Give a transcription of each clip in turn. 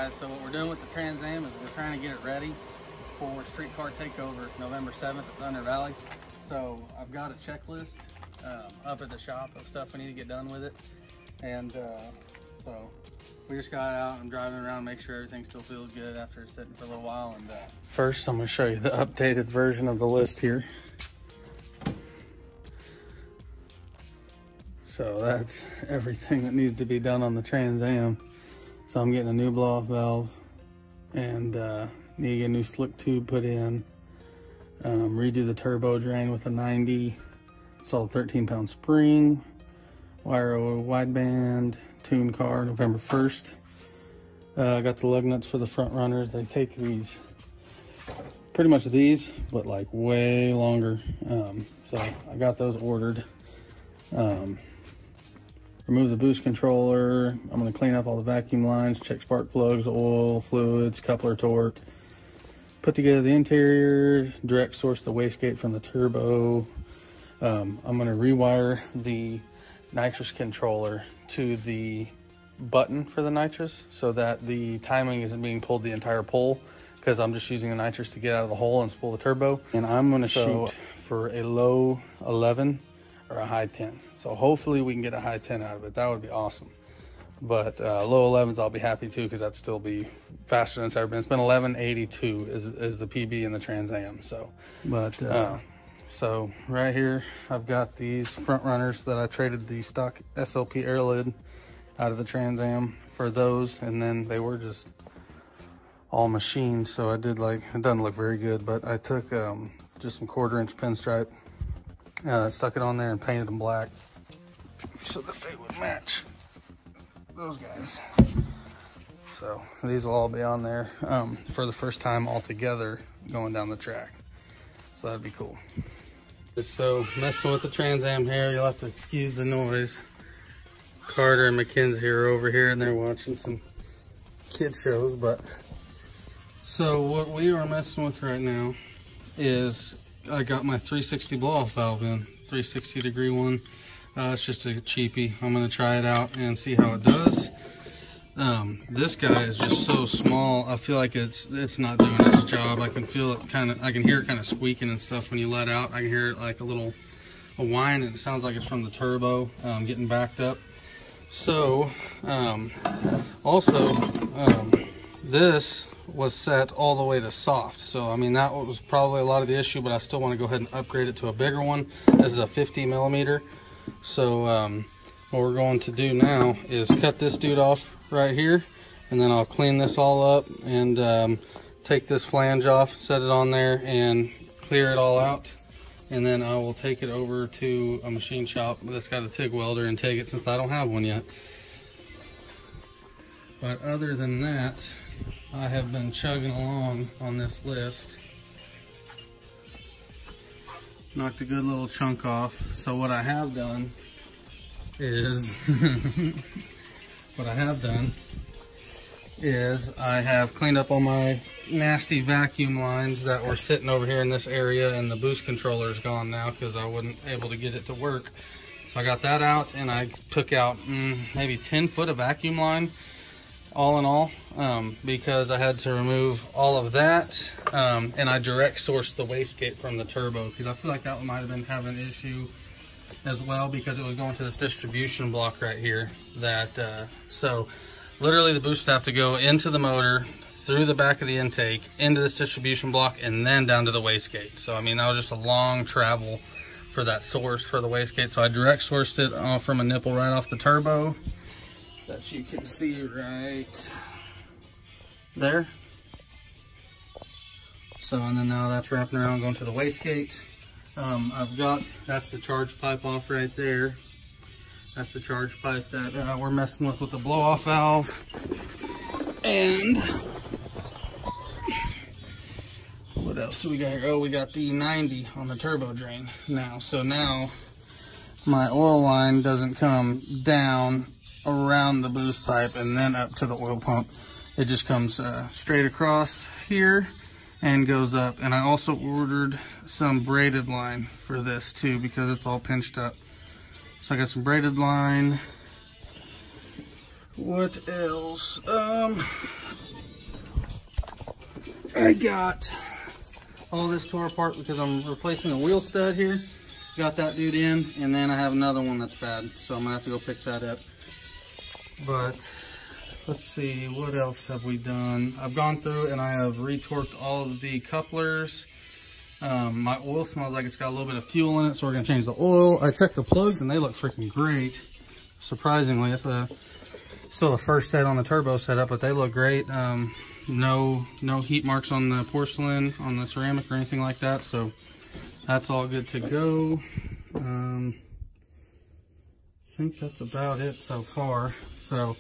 guys, so what we're doing with the Trans Am is we're trying to get it ready for Streetcar Takeover November 7th at Thunder Valley. So I've got a checklist up at the shop of stuff we need to get done with it, and so we just got it out. I'm driving around, make sure everything still feels good after sitting for a little while. And first I'm going to show you the updated version of the list here. So that's everything that needs to be done on the Trans Am. So I'm getting a new blow-off valve, and need to get a new slick tube put in, redo the turbo drain with a 90, install a 13-pound spring, wire a wideband, tune car November 1st. I got the lug nuts for the front runners. They take these, pretty much these, but like way longer. So I got those ordered. Remove the boost controller. I'm going to clean up all the vacuum lines, check spark plugs, oil, fluids, coupler torque. Put together the interior, direct source the wastegate from the turbo. I'm going to rewire the nitrous controller to the button for the nitrous so that the timing isn't being pulled the entire pull, because I'm just using the nitrous to get out of the hole and spool the turbo. And I'm going to shoot for a low 11 or a high 10. So hopefully we can get a high 10 out of it. That would be awesome. But low 11s I'll be happy too, because that'd still be faster than it's ever been. It's been 11:82 is the PB in the Trans Am. So, but so right here I've got these front runners that I traded the stock SLP air lid out of the Trans Am for those, and then they were just all machined. So I did, like, it doesn't look very good, but I took just some 1/4-inch pinstripe, stuck it on there and painted them black so that they would match those guys. So these will all be on there for the first time all together going down the track. So that'd be cool. So messing with the Trans Am here, you'll have to excuse the noise. Carter and Mackenzie are over here and they're watching some kid shows. But so what we are messing with right now is I got my 360 blow-off valve in, 360-degree one. It's just a cheapie. I'm gonna try it out and see how it does. This guy is just so small. I feel like it's not doing its job. I can feel it I can hear it kind of squeaking and stuff when you let out. I can hear it like a whine, and it sounds like it's from the turbo getting backed up. So this was set all the way to soft. So I mean, that was probably a lot of the issue, but I still want to go ahead and upgrade it to a bigger one. This is a 50 millimeter. So what we're going to do now is cut this dude off right here, and then I'll clean this all up and take this flange off, set it on there, and clear it all out. And then I will take it over to a machine shop that's got a TIG welder and take it, since I don't have one yet. But other than that, I have been chugging along on this list. Knocked a good little chunk off. So what I have done is I have cleaned up all my nasty vacuum lines that were sitting over here in this area, and the boost controller is gone now because I wasn't able to get it to work. So I got that out, and I took out maybe 10 foot of vacuum line all in all, because I had to remove all of that, and I direct sourced the wastegate from the turbo, because I feel like that one might have been having an issue as well, because it was going to this distribution block right here. So literally the boost would have to go into the motor, through the back of the intake, into this distribution block, and then down to the wastegate. So I mean, that was just a long travel for that source for the wastegate. So I direct sourced it from a nipple right off the turbo, that you can see right there. So, and then now that's wrapping around going to the wastegate. That's the charge pipe off right there. That's the charge pipe that we're messing with the blow-off valve. And what else do we got here? Oh, we got the 90 on the turbo drain now. So now my oil line doesn't come down around the boost pipe and then up to the oil pump. It just comes straight across here and goes up. And I also ordered some braided line for this too, because it's all pinched up. So I got some braided line. What else? I got all this tore apart because I'm replacing a wheel stud here. Got that dude in, and then I have another one that's bad, so I'm gonna have to go pick that up. But let's see, what else have we done? I've gone through and I have retorqued all of the couplers. My oil smells like it's got a little bit of fuel in it, so we're gonna change the oil. I checked the plugs and they look freaking great. Surprisingly, it's still the first set on the turbo setup, but they look great. No heat marks on the porcelain, on the ceramic or anything like that, so that's all good to go. I think that's about it so far. So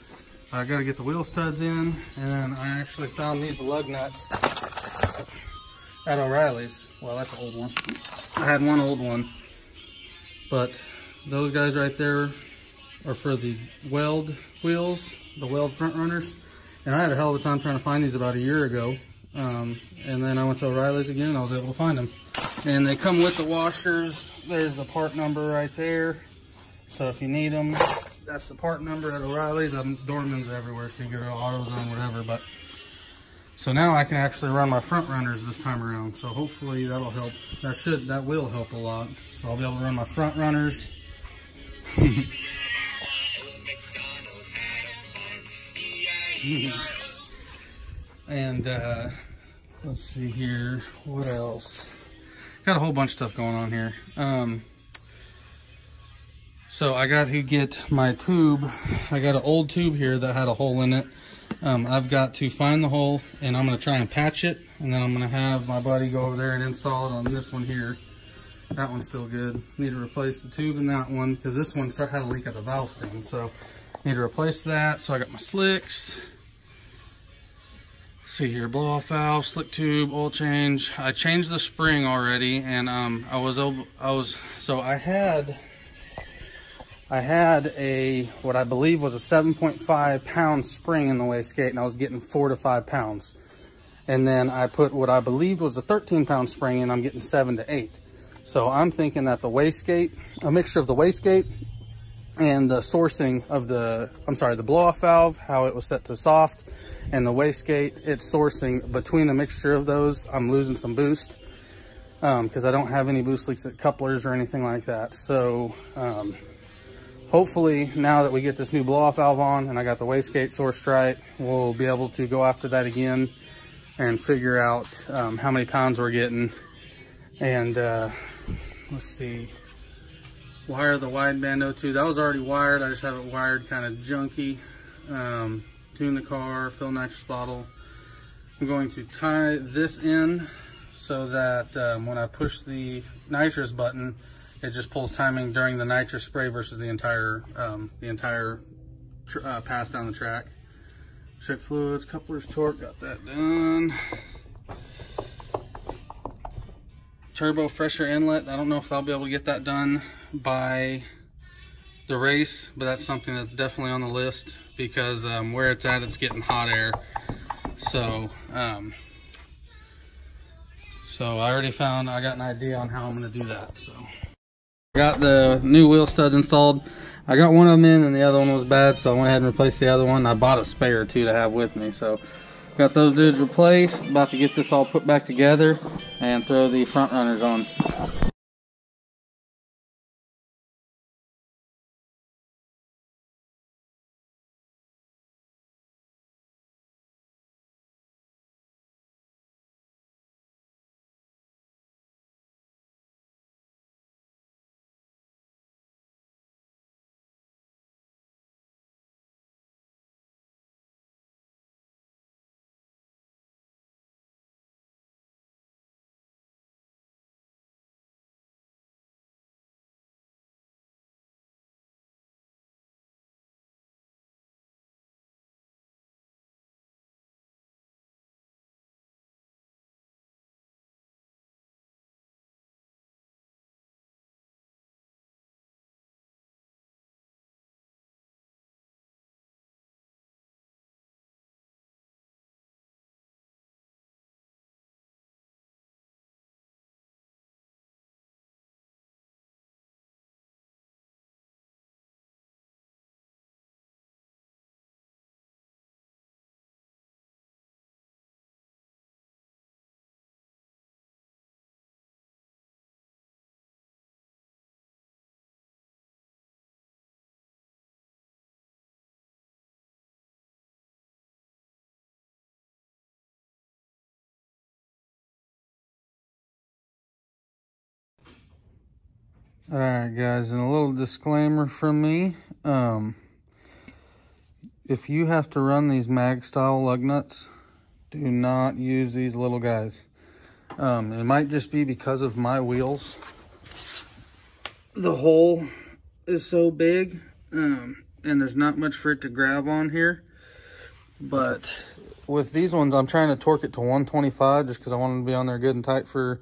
I got to get the wheel studs in, and then I actually found these lug nuts at O'Reilly's. Well, that's an old one. I had one old one, but those guys right there are for the weld wheels, the weld front runners. And I had a hell of a time trying to find these about a year ago. And then I went to O'Reilly's again and I was able to find them. And they come with the washers. There's the part number right there. So if you need them, that's the part number at O'Reilly's. Dorman's everywhere, so you get AutoZone, whatever. But so now I can actually run my front runners this time around. So hopefully that'll help. That will help a lot. So I'll be able to run my front runners. And let's see here, what else? Got a whole bunch of stuff going on here. So I got to get my tube. I got an old tube here that had a hole in it. I've got to find the hole, and I'm going to try and patch it, and then I'm going to have my buddy go over there and install it on this one here. That one's still good. Need to replace the tube in that one because this one had a leak at the valve stem, so need to replace that. So I got my slicks. See here, blow off valve, slick tube, oil change. I changed the spring already, and I had a what I believe was a 7.5 pound spring in the wastegate, and I was getting 4 to 5 pounds. And then I put what I believed was a 13 pound spring in, I'm getting 7 to 8. So I'm thinking that the wastegate, a mixture of the wastegate and the sourcing of the blow off valve, how it was set to soft, and the wastegate, it's sourcing between a mixture of those. I'm losing some boost because I don't have any boost leaks at couplers or anything like that. So hopefully now that we get this new blow off valve on and I got the wastegate sourced right, we'll be able to go after that again and figure out how many pounds we're getting. And let's see, wire the wideband O2. That was already wired, I just have it wired kind of junky. Tune the car, fill nitrous bottle. I'm going to tie this in so that when I push the nitrous button, it just pulls timing during the nitrous spray versus the entire pass down the track. Check fluids, couplers, torque, got that done. Turbo fresher inlet, I don't know if I'll be able to get that done by the race, but that's something that's definitely on the list because where it's at, it's getting hot air. So so I already found, I got an idea on how I'm going to do that. So I got the new wheel studs installed. I got one of them in and the other one was bad, so I went ahead and replaced the other one. I bought a spare too to have with me, so got those dudes replaced. About to get this all put back together and throw the front runners on. Alright guys, and a little disclaimer from me. If you have to run these mag style lug nuts, do not use these little guys. It might just be because of my wheels. The hole is so big, and there's not much for it to grab on here. But with these ones, I'm trying to torque it to 125 just because I want them to be on there good and tight for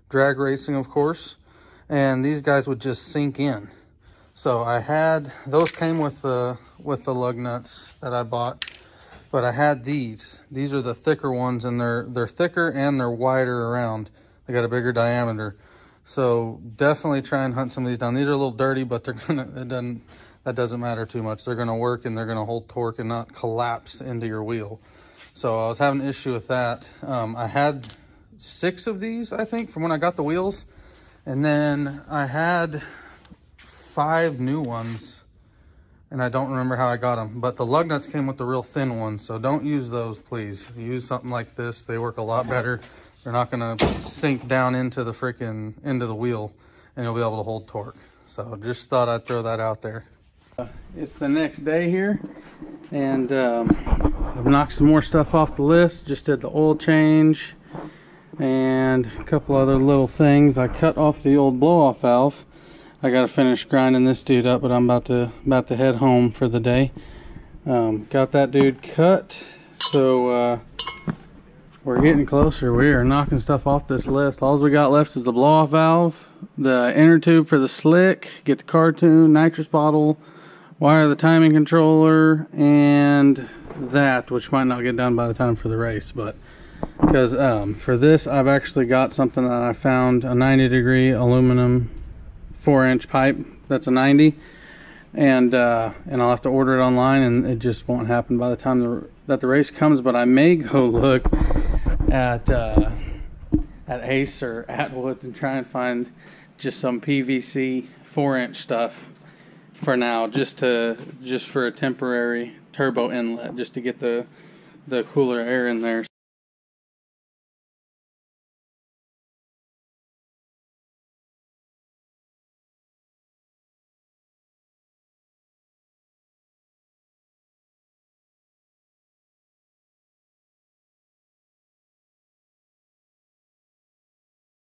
drag racing, of course. And these guys would just sink in. So I had, those came with the lug nuts that I bought, but I had these. These are the thicker ones, and they're thicker and they're wider around. They got a bigger diameter. So definitely try and hunt some of these down. These are a little dirty, but they're that doesn't matter too much. They're gonna work and they're gonna hold torque and not collapse into your wheel. So I was having an issue with that. I had 6 of these, I think, from when I got the wheels. And then I had 5 new ones, and I don't remember how I got them. But the lug nuts came with the real thin ones, so don't use those, please. Use something like this. They work a lot better. They're not gonna sink down into the wheel, and you'll be able to hold torque. So just thought I'd throw that out there. It's the next day here, and I've knocked some more stuff off the list. Just did the oil change and a couple other little things. I cut off the old blow-off valve. I gotta finish grinding this dude up, but I'm about to head home for the day. Got that dude cut, so we're getting closer. We are knocking stuff off this list. All we got left is the blow-off valve, the inner tube for the slick, get the cartoon, nitrous bottle, wire the timing controller, and that, which might not get done by the time for the race, but because for this I've actually got something that I found, a 90-degree aluminum 4-inch pipe that's a 90, and I'll have to order it online, and it just won't happen by the time that the race comes. But I may go look at Ace or Atwoods and try and find just some PVC 4-inch stuff for now, just for a temporary turbo inlet, just to get the cooler air in there.